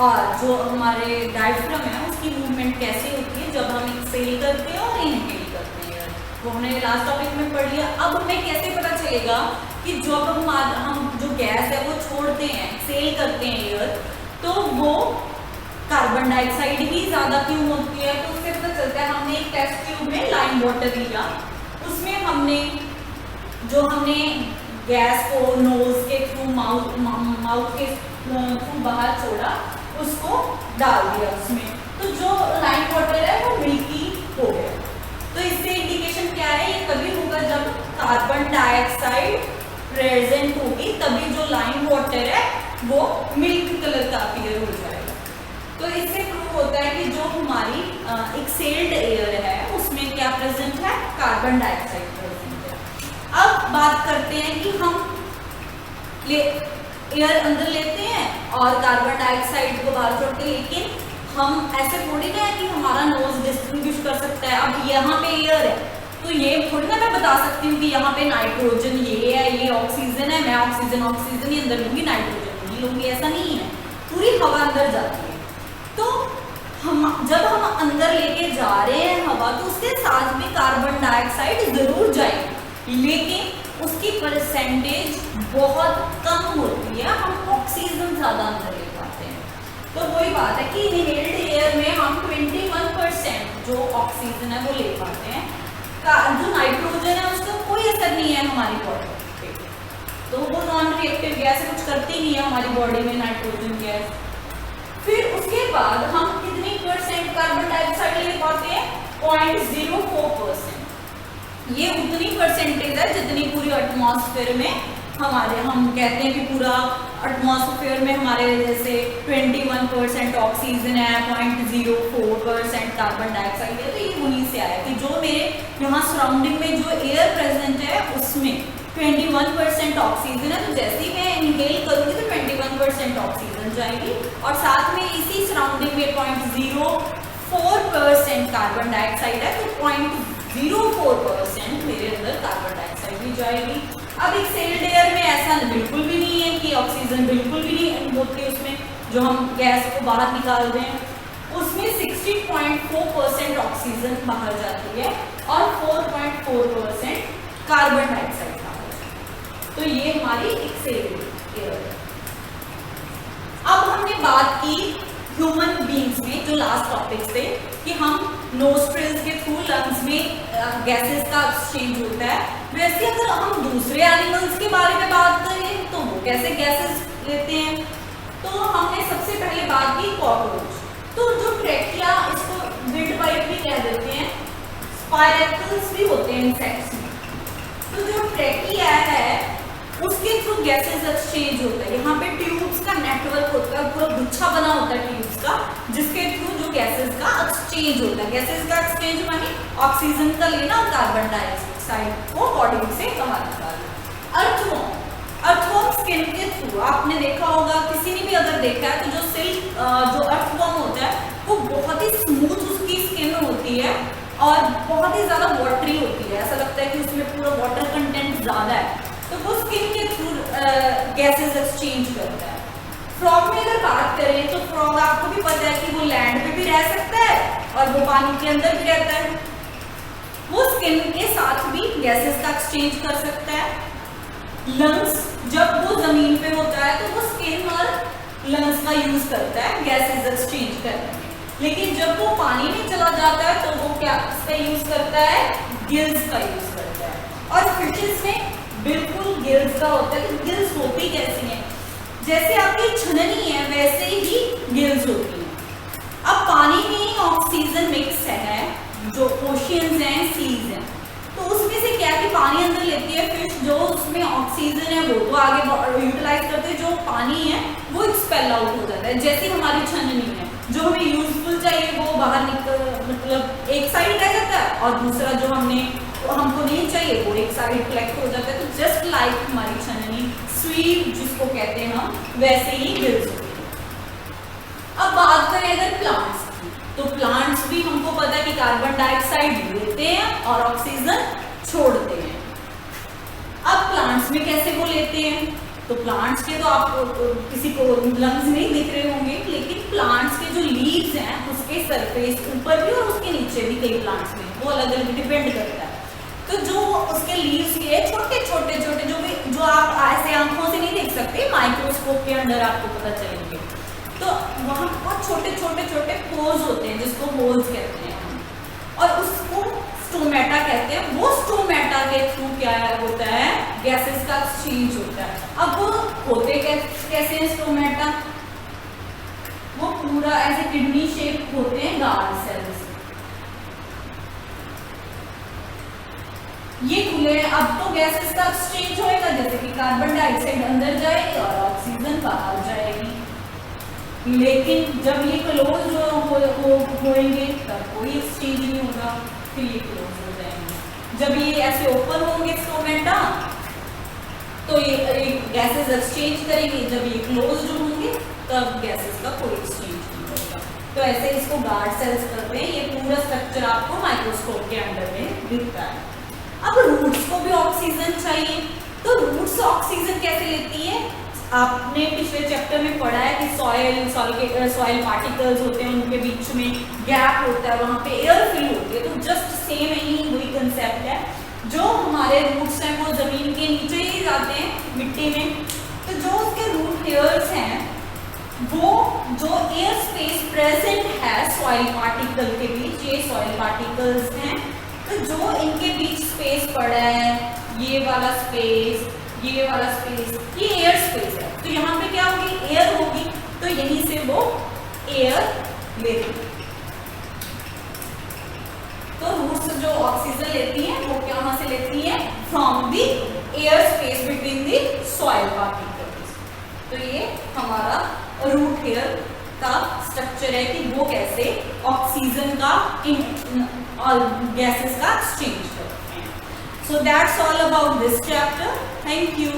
और जो हमारे डायफ्राम है उसकी मूवमेंट कैसे होती है जब हम एक्सहेल करते हैं और इनहेल करते हैं, वो हमने लास्ट टॉपिक में पढ़ लिया। अब हमें कैसे पता चलेगा कि जब हम जो गैस है वो छोड़ते हैं, एक्सहेल करते हैं एयर, तो वो कार्बन डाइऑक्साइड ही ज्यादा क्यों होती है? तो उससे पता चलता है। हमने एक टेस्ट ट्यूब में लाइम वाटर लिया, उसमें हमने गैस को नोज के थ्रू माउथ के थ्रू बाहर छोड़ा, उसको डाल दिया उसमें, तो जो लाइम वाटर है वो मिल्की हो गया। तो इससे इंडिकेशन क्या है? ये तभी होगा जब कार्बन डाइऑक्साइड प्रेजेंट होगी, तभी जो लाइम वाटर है वो मिल्क कलर का अपीयर हो जाएगा। तो इससे प्रूव होता है कि जो हमारी एक्सहेल्ड एयर है उसमें क्या प्रेजेंट है? कार्बन डाइऑक्साइड प्रेजेंट है। अब बात करते हैं कि हम एयर अंदर लेते हैं और कार्बन डाइऑक्साइड को बाहर छोड़ते हैं, लेकिन हम ऐसे थोड़ी ना है कि हमारा नोज डिस्टिंग्विश कर सकता है। अब यहाँ पे एयर है तो ये थोड़ी ना मैं बता सकती हूँ कि यहाँ पे नाइट्रोजन ये है, ये ऑक्सीजन है, मैं ऑक्सीजन ही अंदर लूंगी, नाइट्रोजन नहीं लूंगी, ऐसा नहीं है। पूरी हवा अंदर जाती है। तो जब हम अंदर लेके जा रहे हैं हवा, तो उसके साथ में कार्बन डाइऑक्साइड जरूर जाएगी, लेकिन उसकी परसेंटेज बहुत कम होती है, हम ऑक्सीजन ज्यादा अंदर ले पाते हैं। तो वही बात है कि इनहेल्ड एयर में हम 21% जो ऑक्सीजन है वो ले पाते हैं, जो नाइट्रोजन है उसका कोई असर नहीं है हमारी बॉडी पे, तो वो नॉन रिएक्टिव गैस है, कुछ करती नहीं है हमारी बॉडी में नाइट्रोजन गैस। फिर उसके बाद हम कितनी परसेंट कार्बन डाइऑक्साइड ले पाते हैं? 0.04%। ये उतनी परसेंटेज है जितनी पूरी एटमॉस्फेयर में हम कहते हैं कि पूरा एटमॉस्फेयर में हमारे जैसे 21% ऑक्सीजन है, 0.04% कार्बन डाइऑक्साइड है। तो ये वहीं से आया कि जो मेरे यहाँ सराउंडिंग में जो एयर प्रेजेंट है उसमें 21% ऑक्सीजन है, तो जैसे ही मैं इनहेल करूंगी तो 21% ऑक्सीजन जाएगी, और साथ में इसी सराउंडिंग में 0.04% कार्बन डाइऑक्साइड है, तो 0.04% मेरे अंदर कार्बन डाइऑक्साइड भी जाएगी। अब एक्सहेल्ड एयर में ऐसा बिल्कुल भी नहीं है कि ऑक्सीजन बिल्कुल भी नहीं होती उसमें, जो हम गैस को बाहर निकाल रहे हैं उसमें 60.4% ऑक्सीजन बाहर जाती है और 4.4% कार्बन डाइऑक्साइड बाहर जाती है। तो ये हमारी एक्सहेल्ड एयर है। अब हमने बात की ह्यूमन बींग्स में, जो लास्ट टॉपिक थे, कि हम नोस्ट्रिल्स के थ्रू लंग्स में गैसेस का एक्सचेंज होता है। वैसे अगर हम दूसरे एनिमल्स के बारे में बात करें तो वो कैसे गैसेस लेते हैं, तो हमने सबसे पहले बात की कॉकरोच। तो जो ट्रैकिया, इसको विंड पाइप भी कह देते हैं, स्पाइरेकल्स भी होते हैं इंसेक्ट्स में। तो जो ट्रैकिया है उसके थ्रू गैसेस एक्सचेंज होता है। यहाँ पे ट्यूब्स का नेटवर्क होता है, पूरा गुच्छा बना होता है ट्यूब्स का, जिसके थ्रू जो गैसेस का एक्सचेंज होता है। गैसेस का एक्सचेंज माने ऑक्सीजन का लेना और कार्बन डाइऑक्साइड को बॉडी से बाहर निकालना। अर्थवॉर्म स्किन के थ्रू, आपने देखा होगा, किसी ने भी अगर देखा है, तो जो अर्थवॉर्म होता है वो बहुत ही स्मूथ उसकी स्किन होती है और बहुत ही ज्यादा वाटरी होती है, ऐसा लगता है कि उसमें पूरा वाटर कंटेंट ज्यादा है, तो वो स्किन के थ्रू गैसेस एक्सचेंज करता है। फ्रॉग में अगर बात करें तो फ्रॉग आपको भी पता है कि वो लैंड पे भी रह सकता है और वो पानी के अंदर भी रहता है। वो स्किन के साथ भी गैसेस का एक्सचेंज कर सकता है। लंग्स, जब वो जमीन पे होता है तो वो स्किन और लंग्स का यूज करता है गैसेस एक्सचेंज करने में, लेकिन जब वो पानी में चला जाता है तो वो क्या इसका यूज करता है? गिल्स का यूज करता है। और फिशेस में बिल्कुल गिल्स का होता है। तो गिल्स होती कैसी हैं? जैसे आपकी छननी है वैसे ही गिल्स होती हैं। अब पानी में ऑक्सीजन मिक्स है, जो ओशियंस हैं, सीज हैं, तो उसमें से क्या कि पानी अंदर लेती है फिश, जो उसमें ऑक्सीजन है वो तो आगे यूटिलाइज करते हैं, जो पानी है वो एक्सपेल आउट हो जाता है। जैसे हमारी छननी है, जो हमें यूजफुल चाहिए वो बाहर निकल, मतलब एक साइड रह जाता है, और दूसरा जो हमको नहीं चाहिए वो एक साइड कलेक्ट हो जाता है। तो जस्ट लाइक हमारी छननी, स्वीप जिसको कहते हैं हम, वैसे ही गिल्स होती है। अब बात करें अगर प्लांट्स की, तो प्लांट्स भी हमको पता है कि कार्बन डाइऑक्साइड लेते हैं और ऑक्सीजन छोड़ते हैं। अब प्लांट्स में कैसे वो लेते हैं? तो प्लांट्स के तो आपको किसी को लंग्स नहीं दिख रहे होंगे, लेकिन प्लांट्स के जो लीव्स हैं उसके सरफेस ऊपर भी और उसके नीचे भी कई प्लांट्स में वो अलग अलग डिपेंड करता है। तो जो उसके लीव्स के छोटे छोटे जो आप ऐसे आंखों से नहीं देख सकते, माइक्रोस्कोप के अंदर आपको पता चलेंगे। तो वहाँ बहुत छोटे छोटे पोर्स होते हैं जिसको होल्स कहते हैं हम, और उसको स्टोमेटा कहते हैं। वो स्टोमेटा के थ्रू क्या होता है, गैसेस का एक्सचेंज होता है। अब वो होते कैसे हैं स्टोमेटा, वो पूरा ऐसे किडनी शेप होते हैं गार्ड सेल्स, ये खुले हैं। अब तो गैसेस का एक्सचेंज होएगा, जैसे कि कार्बन डाइऑक्साइड अंदर जाएगी और ऑक्सीजन बाहर जाएगी। लेकिन जब ये क्लोज होंगे तब कोई एक्सचेंज नहीं होगा, फिर ये क्लोज हो जाएंगे। जब ये ऐसे ओपन होंगे स्टोमेटा तो ये गैसेस एक्सचेंज करेंगे, जब ये क्लोज होंगे तब गैसेस का कोई एक्सचेंज नहीं होगा। तो ऐसे इसको गार्ड सेल्स करते हैं। ये पूरा स्ट्रक्चर आपको माइक्रोस्कोप के अंदर में दिखता है। अब रूट्स को भी ऑक्सीजन चाहिए, तो रूट्स ऑक्सीजन कैसे लेती है? आपने पिछले चैप्टर में पढ़ा है कि सॉइल पार्टिकल्स होते हैं, उनके बीच में गैप होता है, वहां पे एयर फिल होती है। तो जस्ट सेम ही वही कंसेप्ट है। जो हमारे रूट्स हैं वो जमीन के नीचे ही जाते हैं मिट्टी में, तो जो उसके रूट हेयर्स हैं वो जो एयर स्पेस प्रेजेंट है सॉइल पार्टिकल के बीच, ये सॉइल पार्टिकल्स हैं, तो जो इनके बीच स्पेस पड़ा है, ये वाला स्पेस, ये वाला स्पेस, ये एयर स्पेस है। तो यहाँ पे क्या होगी, एयर होगी, तो यहीं से वो एयर लेती। तो रूट्स जो ऑक्सीजन लेती हैं वो कहाँ से लेती हैं? From the air space between the soil particles. तो ये हमारा रूट हेयर का स्ट्रक्चर है कि वो कैसे ऑक्सीजन का और गैसेस का एक्सचेंज करते हैं। So that's all about this chapter. Thank you.